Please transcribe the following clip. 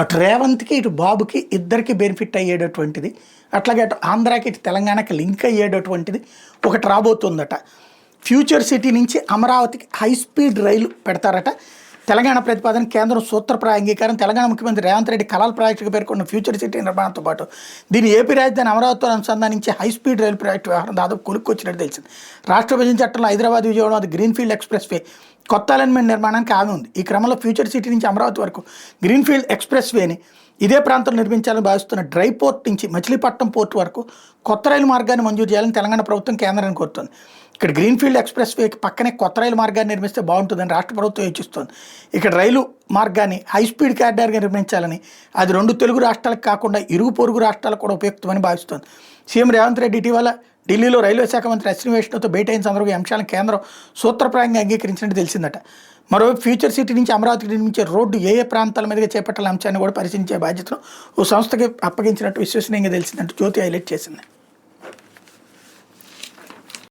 అటు రేవంత్కి ఇటు బాబుకి ఇద్దరికి బెనిఫిట్ అయ్యేటటువంటిది, అట్లాగే అటు ఆంధ్రాకి ఇటు తెలంగాణకి లింక్ అయ్యేటటువంటిది ఒకటి రాబోతుందట. ఫ్యూచర్ సిటీ నుంచి అమరావతికి హై స్పీడ్ రైలు పెడతారట. తెలంగాణ ప్రతిపాదన కేంద్రం సూత్రప్రాయ అంగీకారం. తెలంగాణ ముఖ్యమంత్రి రేవంత్ రెడ్డి కలాల్ ప్రాజెక్టుగా పేర్కొన్న ఫ్యూచర్ సిటీ నిర్మాణంతో పాటు దీన్ని ఏపీ రాజధాని అమరావతితో అనుసంధానించే హై స్పీడ్ రైలు ప్రాజెక్టు వ్యవహారం దాదాపు కొలుక్కొచ్చినట్టు తెలిసింది. రాష్ట్ర విభజన చట్టంలో Hyderabad Vijayawada greenfield express way కొత్త అలైన్మెంట్ నిర్మాణానికి హామీ ఉంది. ఈ క్రమంలో ఫ్యూచర్ సిటీ నుంచి అమరావతి వరకు గ్రీన్ఫీల్డ్ ఎక్స్ప్రెస్ వేని ఇదే ప్రాంతంలో నిర్మించాలని భావిస్తున్న డ్రై పోర్ట్ నుంచి మచిలీపట్నం పోర్ట్ వరకు కొత్త రైలు మార్గాన్ని మంజూరు చేయాలని తెలంగాణ ప్రభుత్వం కేంద్రాన్ని కోరుతోంది. ఇక్కడ గ్రీన్ఫీల్డ్ ఎక్స్ప్రెస్ వేకి పక్కనే కొత్త రైలు మార్గాన్ని నిర్మిస్తే బాగుంటుందని రాష్ట్ర ప్రభుత్వం యోచిస్తోంది. ఇక్కడ రైలు మార్గాన్ని హై స్పీడ్ కారిడార్గా నిర్మించాలని, అది 2 తెలుగు రాష్ట్రాలకు కాకుండా ఇరుగు పొరుగు రాష్ట్రాలకు కూడా ఉపయుక్తమని భావిస్తోంది. సీఎం రేవంత్ రెడ్డి ఇటీవల ఢిల్లీలో రైల్వే శాఖ మంత్రి అశ్విని వైష్ణవ్తో భేటీ అయిన సందర్భంగా ఈ అంశాలను కేంద్రం సూత్రప్రాయంగా అంగీకరించినట్టు తెలిసిందట. మరోవైపు ఫ్యూచర్ సిటీ నుంచి అమరావతికి నిర్మించే రోడ్డు ఏ ప్రాంతాల మీదుగా చేపట్టాల అంశాన్ని కూడా పరిశీలించే బాధ్యతను ఓ సంస్థకి అప్పగించినట్టు విశ్వసనీయంగా తెలిసిందంటూ జ్యోతి హైలైట్ చేసింది.